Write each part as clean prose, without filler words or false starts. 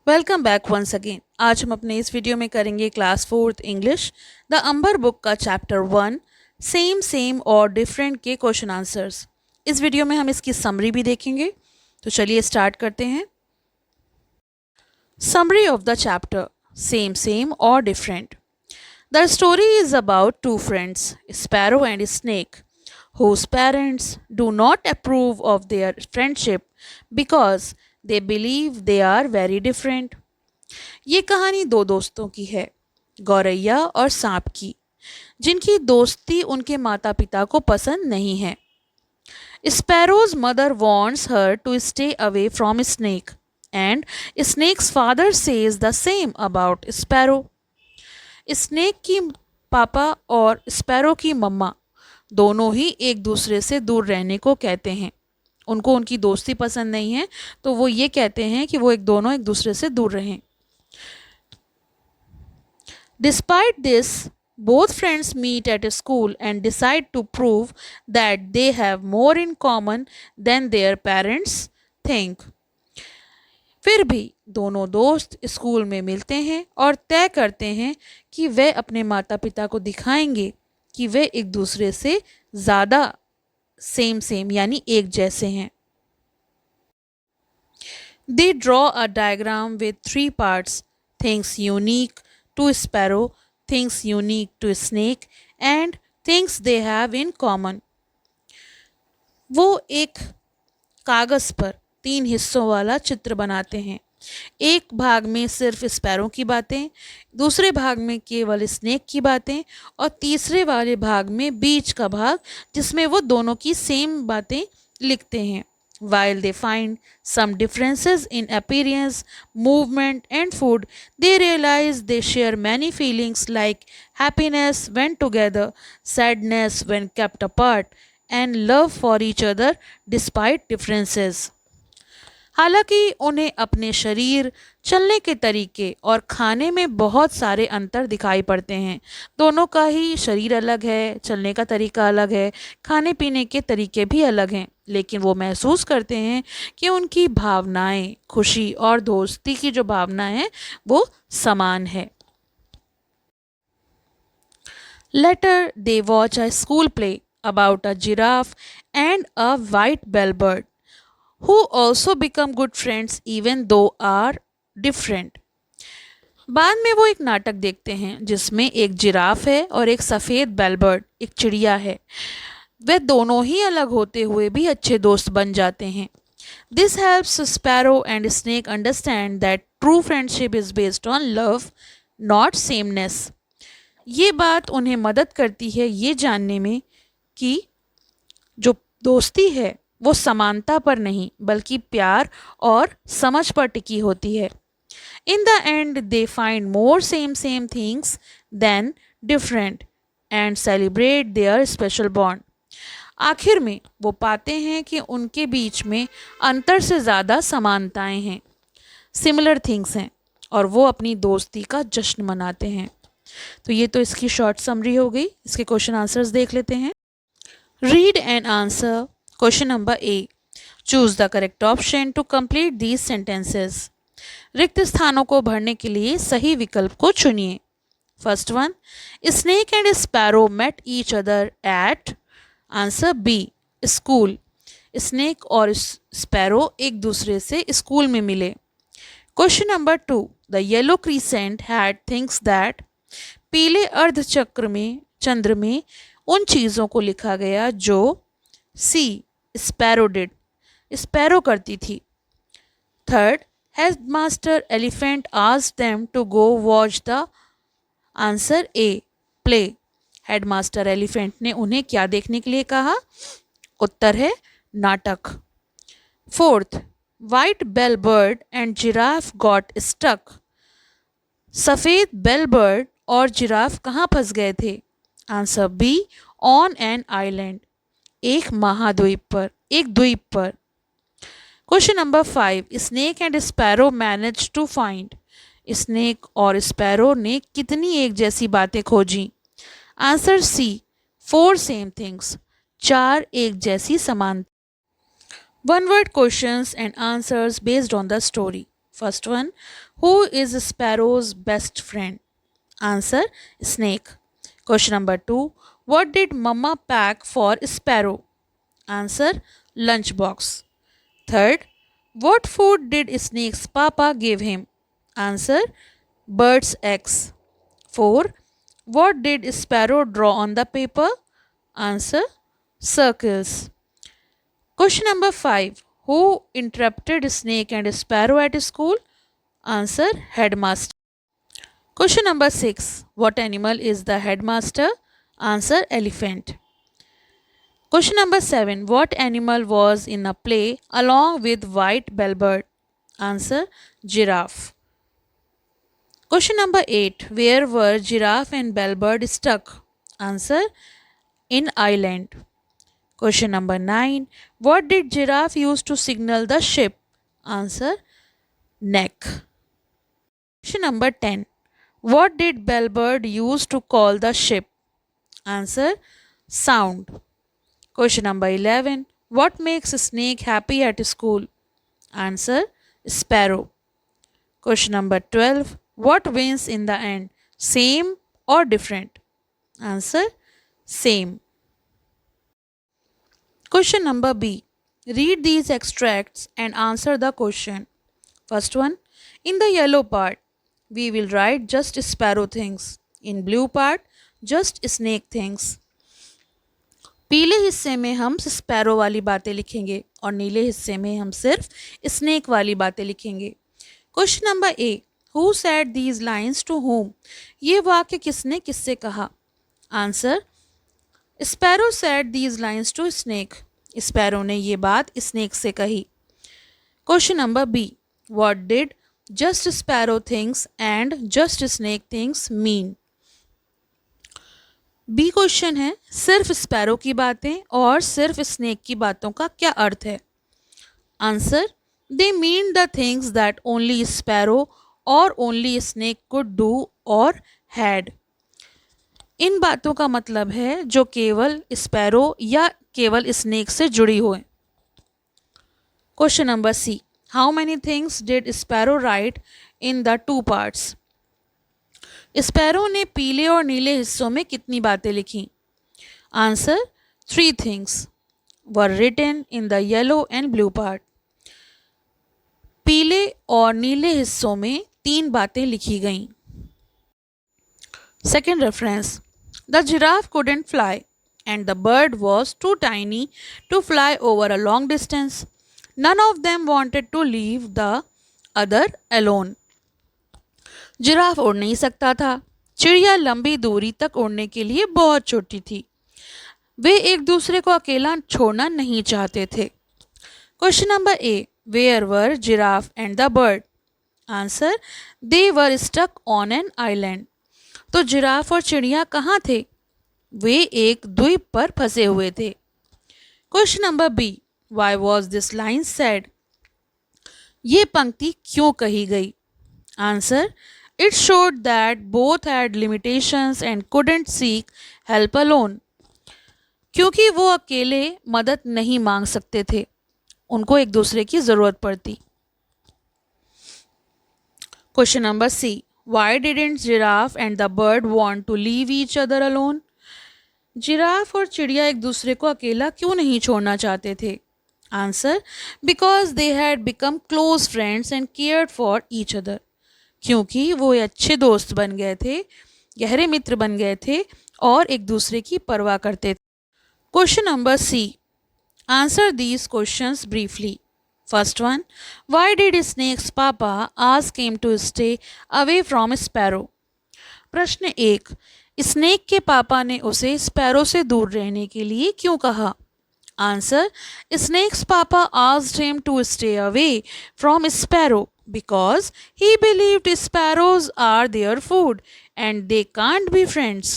Welcome back once again. आज हम अपने इस वीडियो में करेंगे class fourth English the amber book का चैप्टर 1 सेम सेम और डिफरेंट के क्वेश्चन आंसर्स। इस वीडियो में हम इसकी समरी भी देखेंगे। तो चलिए स्टार्ट करते हैं। Summary of the chapter same same और different. The story is about two friends sparrow and snake whose parents do not approve of their friendship because they believe they are very different. ये कहानी दो दोस्तों की है, गौरैया और सांप की, जिनकी दोस्ती उनके माता पिता को पसंद नहीं है। Sparrows mother wants her to stay away from snake and snake's father says the same about sparrow. Snake की पापा और स्पैरो की मम्मा दोनों ही एक दूसरे से दूर रहने को कहते हैं। उनको उनकी दोस्ती पसंद नहीं है, तो वो ये कहते हैं कि वो दोनों एक दूसरे से दूर रहें। Despite this, both friends meet at a school and decide to prove that they have more in common than their parents think. फिर भी दोनों दोस्त स्कूल में मिलते हैं और तय करते हैं कि वे अपने माता पिता को दिखाएंगे कि वे एक दूसरे से ज़्यादा सेम यानी एक जैसे हैं। They draw a diagram with 3 parts: things unique to sparrow, things unique to snake and things they have in common. वो एक कागज़ पर 3 हिस्सों वाला चित्र बनाते हैं। एक भाग में सिर्फ स्पैरो की बातें, दूसरे भाग में केवल स्नेक की बातें और तीसरे वाले भाग में बीच का भाग जिसमें वो दोनों की सेम बातें लिखते हैं। While they find some differences in appearance, movement and food, they realize they share many feelings like happiness when together, sadness when kept apart and love for each other despite differences. हालांकि उन्हें अपने शरीर, चलने के तरीके और खाने में बहुत सारे अंतर दिखाई पड़ते हैं। दोनों का ही शरीर अलग है, चलने का तरीका अलग है, खाने पीने के तरीके भी अलग हैं, लेकिन वो महसूस करते हैं कि उनकी भावनाएं, खुशी और दोस्ती की जो भावना है वो समान है। Later they watch a school play about a giraffe and a white bellbird who also become good friends even though are different. बाद में वो एक नाटक देखते हैं जिसमें एक जिराफ है और एक सफ़ेद बेलबर्ड, एक चिड़िया है। वे दोनों ही अलग होते हुए भी अच्छे दोस्त बन जाते हैं। This helps Sparrow and Snake understand that true friendship is based on love, not sameness. ये बात उन्हें मदद करती है ये जानने में कि जो दोस्ती है वो समानता पर नहीं बल्कि प्यार और समझ पर टिकी होती है। In the end they find more same things than different and celebrate their special bond. आखिर में वो पाते हैं कि उनके बीच में अंतर से ज़्यादा समानताएं हैं, सिमिलर थिंग्स हैं, और वो अपनी दोस्ती का जश्न मनाते हैं। तो ये तो इसकी शॉर्ट समरी हो गई। इसके क्वेश्चन आंसर्स देख लेते हैं। Read and answer question number A. Choose the correct option to complete these sentences. रिक्त स्थानों को भरने के लिए सही विकल्प को चुनिए। First one, snake and sparrow met each other at answer B school. Snake और स्पैरो एक दूसरे से स्कूल में मिले। Question number two, the yellow crescent had things that. पीले अर्धचक्र में चंद्र में उन चीज़ों को लिखा गया जो सी स्पैरो डिड, स्पैरो करती थी। Third, headmaster elephant asked them to go watch the answer A play. Headmaster elephant ने उन्हें क्या देखने के लिए कहा? उत्तर है नाटक। Fourth, white bell bird and giraffe got stuck. सफ़ेद बेल बर्ड और जिराफ कहाँ फंस गए थे? Answer B on an island, एक महाद्वीप पर, एक द्वीप पर। Question number 5, snake and sparrow manage to find. Snake और स्पैरो ने कितनी एक जैसी बातें खोजी? आंसर सी 4 सेम थिंग्स, 4 एक जैसी समान। One word questions and answers based on the story. First one, who is sparrow's best friend? Answer, snake. Question number 2, what did mama pack for sparrow? Answer, lunchbox. Third, what food did snake's papa give him? Answer, bird's eggs. 4, what did sparrow draw on the paper? Answer, circles. Question number 5, who interrupted snake and sparrow at school? Answer, headmaster. Question number 6, what animal is the headmaster? Answer, elephant. Question number 7, what animal was in a play along with white bellbird? Answer, giraffe. Question number 8, where were giraffe and bellbird stuck? Answer, in island. Question number 9, what did giraffe use to signal the ship? Answer, neck. Question number 10, what did bellbird use to call the ship? Answer, sound. Question number 11, what makes a snake happy at school? Answer, sparrow. Question number 12, what wins in the end, same or different? Answer, same. Question number B, read these extracts and answer the question. First one, in the yellow part, we will write just sparrow things. In blue part, just snake things. पीले हिस्से में हम sparrow वाली बातें लिखेंगे और नीले हिस्से में हम सिर्फ स्नेक वाली बातें लिखेंगे. Question number A, who said these lines to whom? ये वाक्य किसने किससे कहा? Answer, sparrow said these lines to snake. Sparrow ने ये बात स्नेक से कही. Question number B, what did just sparrow things and just snake things mean? B question है, सिर्फ स्पैरो की बातें और सिर्फ स्नेक की बातों का क्या अर्थ है? Answer, they mean the things that only sparrow और ओनली स्नेक कुड डू और हैड. इन बातों का मतलब है जो केवल स्पैरो या केवल स्नेक से जुड़ी हुए. Question number C, how many things did sparrow write in the two parts? Sparrow ने पीले और नीले हिस्सों में कितनी बातें लिखी? Answer, 3 things were written in the yellow and blue part. पीले और नीले हिस्सों में 3 बातें लिखी गईं. Second reference, the giraffe couldn't fly and the bird was too tiny to fly over a long distance. None of them wanted to leave the other alone. Giraffe उड़ नहीं सकता था, चिड़िया लंबी दूरी तक उड़ने के लिए बहुत छोटी थी, वे एक दूसरे को अकेला छोड़ना नहीं चाहते थे. Question number A, where were giraffe and the bird? Answer, they were stuck on an island. तो जिराफ और चिड़िया कहाँ थे? वे एक द्वीप पर फंसे हुए थे. Question number B, why was this line said? ये पंक्ति क्यों कही गई? Answer, it showed that both had limitations and couldn't seek help alone. क्योंकि वो अकेले मदद नहीं मांग सकते थे, उनको एक दूसरे की ज़रूरत पड़ती. Question number C, why didn't giraffe and the bird want to leave each other alone? Giraffe और चिड़िया एक दूसरे को अकेला क्यों नहीं छोड़ना चाहते थे? Answer, because they had become close friends and cared for each other. क्योंकि वो अच्छे दोस्त बन गए थे, गहरे मित्र बन गए थे और एक दूसरे की परवाह करते थे. Question number C, answer these questions briefly. First one, why did snake's papa ask him to stay away from sparrow? प्रश्न 1, स्नेक के पापा ने उसे स्पैरो से दूर रहने के लिए क्यों कहा? Answer, snake's papa asked him to stay away from sparrow because he believed sparrows are their food and they can't be friends.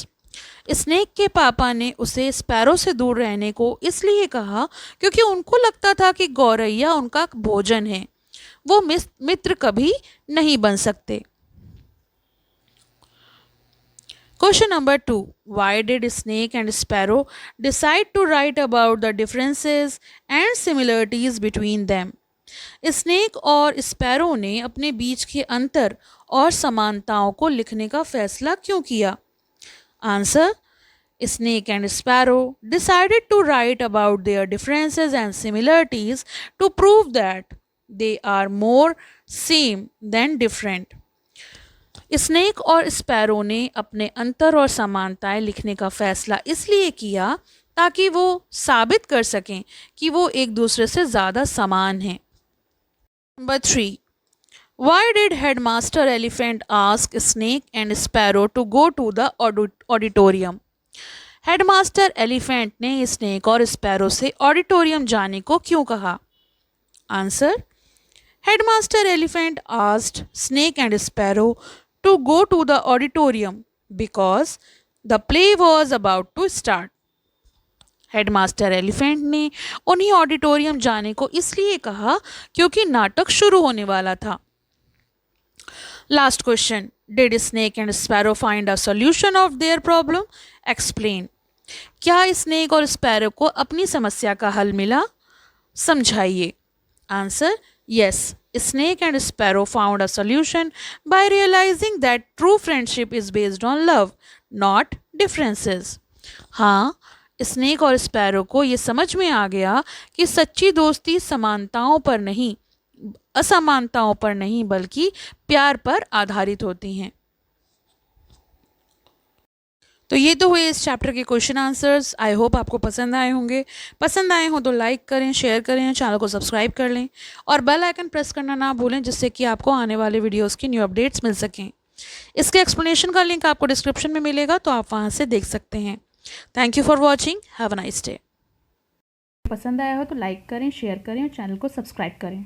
Snake के पापा ने उसे स्पैरो से दूर रहने को इसलिए कहा क्योंकि उनको लगता था कि गौरैया उनका भोजन है, वो मित्र कभी नहीं बन सकते. Question number 2, why did snake and sparrow decide to write about the differences and similarities between them? Snake और स्पैरो ने अपने बीच के अंतर और समानताओं को लिखने का फैसला क्यों किया? Answer: Snake and Sparrow decided to write about their differences and similarities to prove that they are more same than different. Snake और स्पैरो ने अपने अंतर और समानताएं लिखने का फैसला इसलिए किया ताकि वो साबित कर सकें कि वो एक दूसरे से ज़्यादा समान हैं। Number 3. Why did Headmaster Elephant ask Snake and Sparrow to go to the auditorium? Headmaster elephant ने स्नेक और स्पैरो से ऑडिटोरियम जाने को क्यों कहा? Answer: headmaster elephant asked snake and sparrow to go to the auditorium because the play was about to start. Headmaster elephant ने उन्हें auditorium जाने को इसलिए कहा क्योंकि नाटक शुरू होने वाला था। Last question, did snake and sparrow find a solution of their problem? Explain. क्या स्नेक और स्पैरो को अपनी समस्या का हल मिला? समझाइए। Answer: yes, snake and sparrow found a solution by realising that true friendship is based on love not differences. हाँ, स्नेक और स्पैरो को ये समझ में आ गया कि सच्ची दोस्ती असमानताओं पर नहीं बल्कि प्यार पर आधारित होती हैं। तो ये तो हुए इस चैप्टर के क्वेश्चन आंसर्स। आई होप आपको पसंद आए होंगे। पसंद आए हो तो लाइक करें, शेयर करें, चैनल को सब्सक्राइब कर लें और बेल आइकन प्रेस करना ना भूलें जिससे कि आपको आने वाले वीडियोस की न्यू अपडेट्स मिल सकें। इसके एक्सप्लेनेशन का लिंक आपको डिस्क्रिप्शन में मिलेगा, तो आप वहाँ से देख सकते हैं। Thank you for watching. Have a nice day. पसंद आया हो तो लाइक करें, शेयर करें और चैनल को सब्सक्राइब करें।